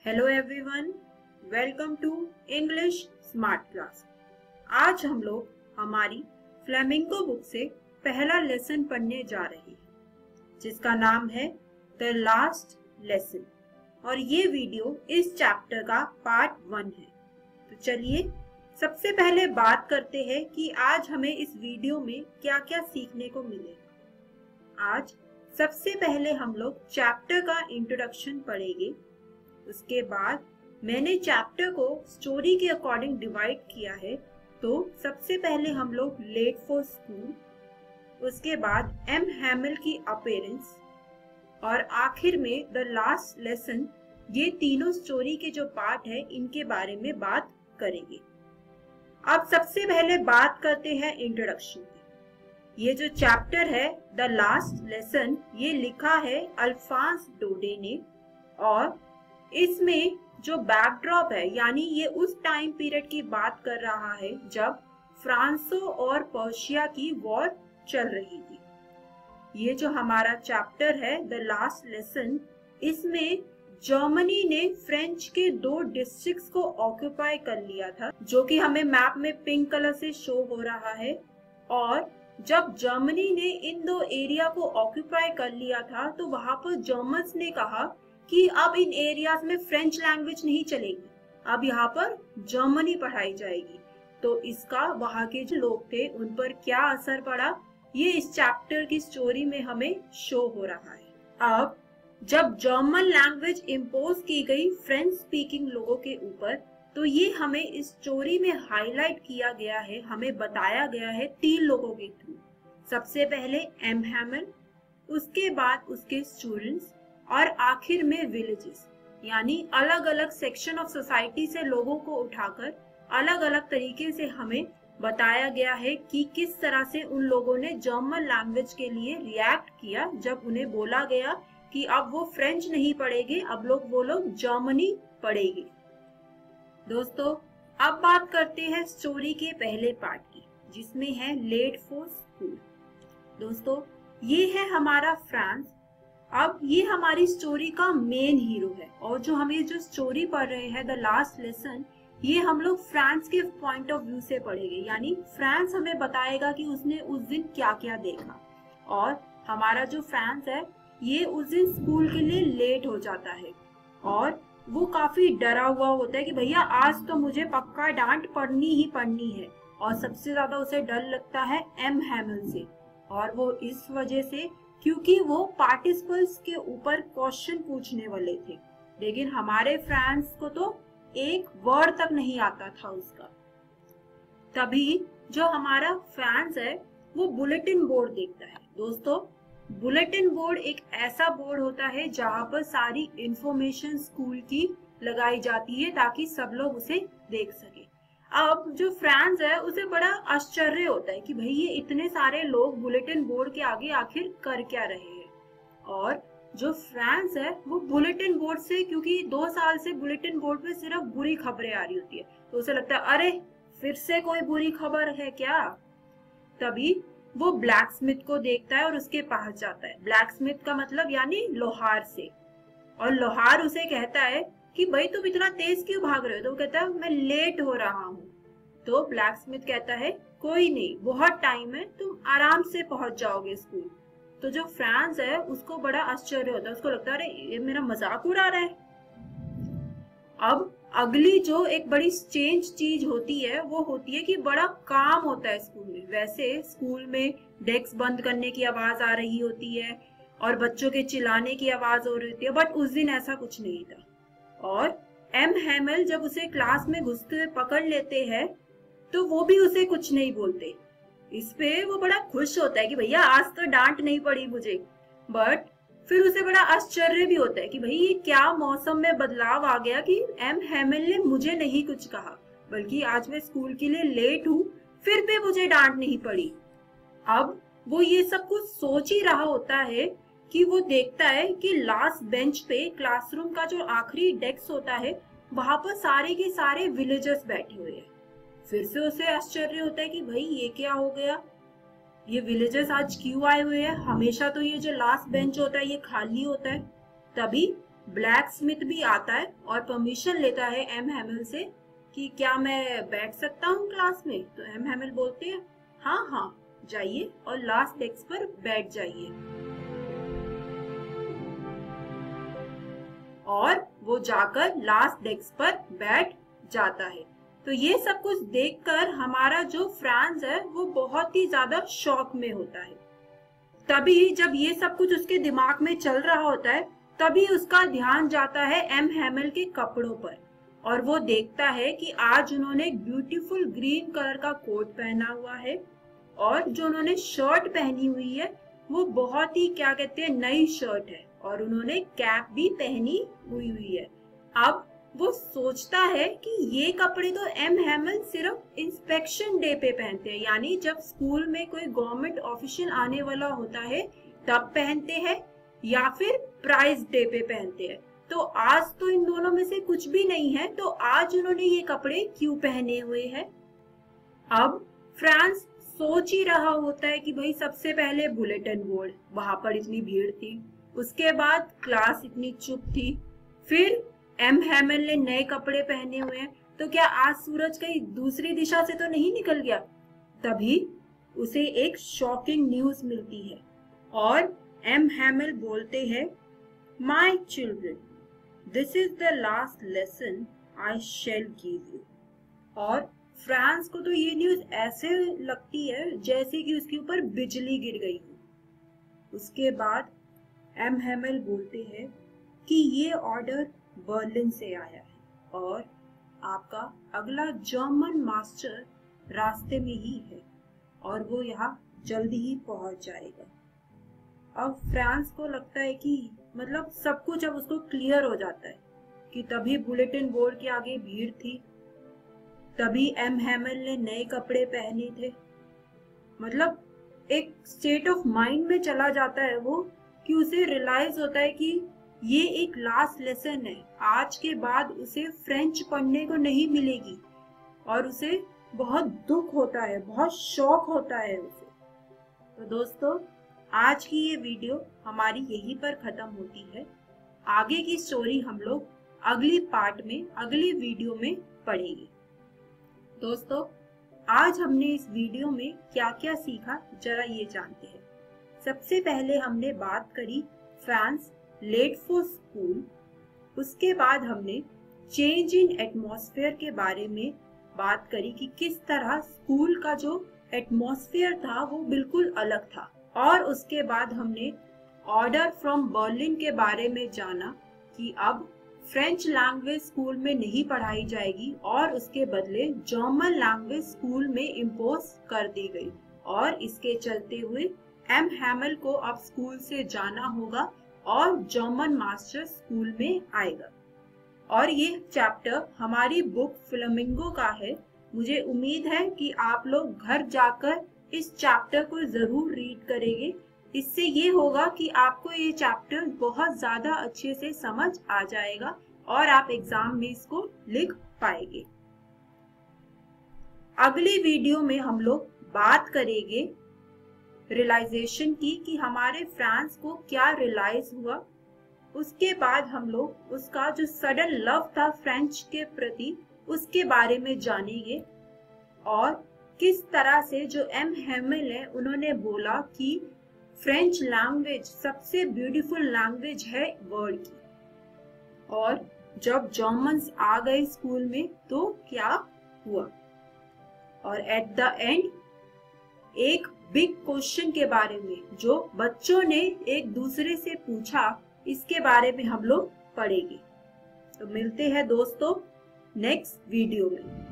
Hello everyone, welcome to English smart class. आज हम लोग हमारी फ्लेमिंगो बुक से पहला लेसन पढ़ने जा रहे हैं जिसका नाम है द लास्ट लेसन और ये वीडियो इस चैप्टर का पार्ट 1 है। तो चलिए सबसे पहले बात करते हैं कि आज हमें इस वीडियो में क्या क्या सीखने को मिलेगा। आज सबसे पहले हम लोग चैप्टर का इंट्रोडक्शन पढ़ेंगे। उसके बाद मैंने चैप्टर को स्टोरी के अकॉर्डिंग डिवाइड किया है। तो सबसे पहले हम लोग लेट फॉर स्कूल, उसके बाद एम हैमिल की अपीयरेंस और आखिर में द लास्ट लेसन, ये तीनों स्टोरी के जो पार्ट है इनके बारे में बात करेंगे। अब सबसे पहले बात करते हैं इंट्रोडक्शन की। ये जो चैप्टर है द लास्ट लेसन, ये लिखा है अल्फांस डोडे ने और इसमें जो बैकड्रॉप है यानी ये उस टाइम पीरियड की बात कर रहा है जब फ्रांसो और पर्शिया की वॉर चल रही थी। ये जो हमारा चैप्टर है द लास्ट लेसन, इसमें जर्मनी ने फ्रेंच के 2 डिस्ट्रिक्ट्स को ऑक्यूपाई कर लिया था, जो कि हमें मैप में पिंक कलर से शो हो रहा है। और जब जर्मनी ने इन 2 एरिया को ऑक्यूपाई कर लिया था तो वहां पर जर्मन्स ने कहा कि अब इन एरियाज में फ्रेंच लैंग्वेज नहीं चलेगी, अब यहाँ पर जर्मनी पढ़ाई जाएगी। तो इसका वहां के जो लोग थे उन पर क्या असर पड़ा, ये इस चैप्टर की स्टोरी में हमें शो हो रहा है। अब जब जर्मन लैंग्वेज इम्पोज की गई फ्रेंच स्पीकिंग लोगों के ऊपर, तो ये हमें इस स्टोरी में हाईलाइट किया गया है, हमें बताया गया है 3 लोगों के थ्रू। सबसे पहले एम हैमिल, उसके बाद उसके स्टूडेंट्स और आखिर में विलेजेस, यानी अलग अलग सेक्शन ऑफ सोसाइटी से लोगों को उठाकर अलग अलग तरीके से हमें बताया गया है कि किस तरह से उन लोगों ने जर्मन लैंग्वेज के लिए रिएक्ट किया जब उन्हें बोला गया कि अब वो फ्रेंच नहीं पढ़ेंगे, अब वो लोग जर्मनी पढ़ेंगे। दोस्तों, अब बात करते हैं स्टोरी के पहले पार्ट की, जिसमें है लेट फॉर स्कूल। दोस्तों, ये है हमारा फ्रांस। अब ये हमारी स्टोरी का मेन हीरो है और जो हम ये जो स्टोरी पढ़ रहे हैं द लास्ट लेसन, ये हम लोग फ्रांस के पॉइंट ऑफ व्यू से पढ़ेंगे, यानी फ्रांस हमें बताएगा कि उसने उस दिन क्या क्या देखा। और हमारा जो फ्रांस है ये उस दिन स्कूल के लिए लेट हो जाता है और वो काफी डरा हुआ होता है कि भैया आज तो मुझे पक्का डांट पड़नी ही पड़नी है। और सबसे ज्यादा उसे डर लगता है एम हैमिल से, और वो इस वजह से क्योंकि वो पार्टिसिपल्स के ऊपर क्वेश्चन पूछने वाले थे, लेकिन हमारे फ्रांस को तो एक वर्ड तक नहीं आता था उसका। तभी जो हमारा फ्रांस है वो बुलेटिन बोर्ड देखता है। दोस्तों, बुलेटिन बोर्ड एक ऐसा बोर्ड होता है जहां पर सारी इंफॉर्मेशन स्कूल की लगाई जाती है ताकि सब लोग उसे देख सके। अब जो फ्रांस है उसे बड़ा आश्चर्य होता है कि भाई ये इतने सारे लोग बुलेटिन बोर्ड के आगे आखिर कर क्या रहे हैं। और जो फ्रांस है वो बुलेटिन बोर्ड से, क्योंकि 2 साल से बुलेटिन बोर्ड पे सिर्फ बुरी खबरें आ रही होती है, तो उसे लगता है अरे फिर से कोई बुरी खबर है क्या। तभी वो ब्लैक स्मिथ को देखता है और उसके पास जाता है। ब्लैक स्मिथ का मतलब यानी लोहार से। और लोहार उसे कहता है कि भाई तुम इतना तेज क्यों भाग रहे हो। तो वो कहता है मैं लेट हो रहा हूँ। तो ब्लैक स्मिथ कहता है कोई नहीं, बहुत टाइम है, तुम आराम से पहुंच जाओगे स्कूल। तो जो फ्रांस है उसको बड़ा आश्चर्य होता है, उसको लगता है अरे ये मेरा मजाक उड़ा रहा है। अब अगली जो एक बड़ी स्ट्रेंज चीज होती है वो होती है कि बड़ा काम होता है स्कूल में। वैसे स्कूल में डेस्क बंद करने की आवाज आ रही होती है और बच्चों के चिल्लाने की आवाज हो रही होती है, बट उस दिन ऐसा कुछ नहीं था। और एम हैमिल जब उसे क्लास में घुसते हुए पकड़ लेते हैं तो वो भी उसे कुछ नहीं बोलते। इस पे वो बड़ा खुश होता है कि भैया आज तो डांट नहीं पड़ी मुझे। बट फिर उसे बड़ा आश्चर्य भी होता है कि भाई ये क्या मौसम में बदलाव आ गया कि एम हैमिल ने मुझे नहीं कुछ कहा, बल्कि आज मैं स्कूल के लिए लेट हूँ फिर भी मुझे डांट नहीं पड़ी। अब वो ये सब कुछ सोच ही रहा होता है कि वो देखता है कि लास्ट बेंच पे क्लासरूम का जो आखिरी डेस्क होता है वहां पर सारे के सारे विलेजर्स बैठे हुए हैं। फिर से उसे आश्चर्य होता है कि भाई ये क्या हो गया, ये विलेजर्स आज क्यों आए हुए हैं। हमेशा तो ये जो लास्ट बेंच होता है ये खाली होता है। तभी ब्लैक स्मिथ भी आता है और परमिशन लेता है एम हैमिल से कि क्या मैं बैठ सकता हूँ क्लास में। तो एम हैमिल बोलते हैं हाँ हाँ जाइए और लास्ट डेस्क पर बैठ जाइए। और वो जाकर लास्ट डेस्क पर बैठ जाता है। तो ये सब कुछ देखकर हमारा जो फ्रांस है वो बहुत ही ज्यादा शॉक में होता है। तभी जब ये सब कुछ उसके दिमाग में चल रहा होता है तभी उसका ध्यान जाता है एम हैमिल के कपड़ों पर और वो देखता है कि आज उन्होंने एक ब्यूटीफुल ग्रीन कलर का कोट पहना हुआ है और जो उन्होंने शर्ट पहनी हुई है वो बहुत ही क्या कहते हैं नई शर्ट है और उन्होंने कैप भी पहनी हुई है। अब वो सोचता है कि ये कपड़े तो एम हैमिल सिर्फ इंस्पेक्शन डे पे पहनते हैं, यानी जब स्कूल में कोई गवर्नमेंट ऑफिशियल आने वाला होता है तब पहनते हैं या फिर प्राइज डे पे पहनते हैं। तो आज तो इन दोनों में से कुछ भी नहीं है, तो आज उन्होंने ये कपड़े क्यों पहने हुए हैं। अब फ्रांस सोच ही रहा होता है कि भाई सबसे पहले बुलेटिन बोर्ड, वहां पर इतनी भीड़ थी, उसके बाद क्लास इतनी चुप थी, फिर एम हैमिल ने नए कपड़े पहने हुए हैं, तो क्या आज सूरज कहीं दूसरी दिशा से तो नहीं निकल गया। तभी उसे एक शॉकिंग न्यूज मिलती है और एम हैमिल बोलते हैं my children this is the last lesson I shall give you. और फ्रांस को तो ये न्यूज ऐसे लगती है जैसे कि उसके ऊपर बिजली गिर गई हो। उसके बाद एम हैमिल बोलते हैं कि ये ऑर्डर बर्लिन से आया है और आपका अगला जर्मन मास्टर रास्ते में ही है और वो यहाँ जल्दी ही पहुंच जाएगा। अब फ्रांस को लगता है कि मतलब सब कुछ अब उसको क्लियर हो जाता है कि तभी बुलेटिन बोर्ड के आगे भीड़ थी, तभी एम हैमिल ने नए कपड़े पहने थे। मतलब एक स्टेट ऑफ माइंड में चला जाता है वो कि उसे रियलाइज होता है कि ये एक लास्ट लेसन है, आज के बाद उसे फ्रेंच पढ़ने को नहीं मिलेगी और उसे बहुत दुख होता है, बहुत शौक होता है उसे। तो दोस्तों आज की ये वीडियो हमारी यहीं पर खत्म होती है। आगे की स्टोरी हम लोग अगली पार्ट में, अगली वीडियो में पढ़ेंगे। दोस्तों आज हमने इस वीडियो में क्या क्या सीखा जरा ये जानते हैं। सबसे पहले हमने बात करी फ्रांस लेट फॉर स्कूल, उसके बाद हमने चेंज इन एटमॉस्फेयर के बारे में बात करी कि किस तरह स्कूल का जो एटमॉस्फेयर था वो बिल्कुल अलग था, और उसके बाद हमने ऑर्डर फ्रॉम बर्लिन के बारे में जाना कि अब फ्रेंच लैंग्वेज स्कूल में नहीं पढ़ाई जाएगी और उसके बदले जर्मन लैंग्वेज स्कूल में इम्पोज कर दी गई और इसके चलते हुए एम हैमिल को अब स्कूल से जाना होगा और जर्मन मास्टर स्कूल में आएगा। और ये चैप्टर हमारी बुक फ्लेमिंगो का है। मुझे उम्मीद है कि आप लोग घर जाकर इस चैप्टर को जरूर रीड करेंगे। इससे ये होगा कि आपको ये चैप्टर बहुत ज्यादा अच्छे से समझ आ जाएगा और आप एग्जाम में इसको लिख पाएंगे। अगली वीडियो में हम लोग बात करेंगे रियलाइजेशन की कि हमारे फ्रांस को क्या रियलाइज हुआ। उसके बाद हम लोग उसका जो सडन लव था फ्रेंच के प्रति उसके बारे में जानेंगे और किस तरह से जो एम हैमिल है उन्होंने बोला कि फ्रेंच लैंग्वेज सबसे ब्यूटीफुल लैंग्वेज है वर्ल्ड की, और जब जर्मन्स आ गए स्कूल में तो क्या हुआ। और एट द एंड एक बिग क्वेश्चन के बारे में जो बच्चों ने एक दूसरे से पूछा, इसके बारे में हम लोग पढ़ेंगे। तो मिलते हैं दोस्तों नेक्स्ट वीडियो में।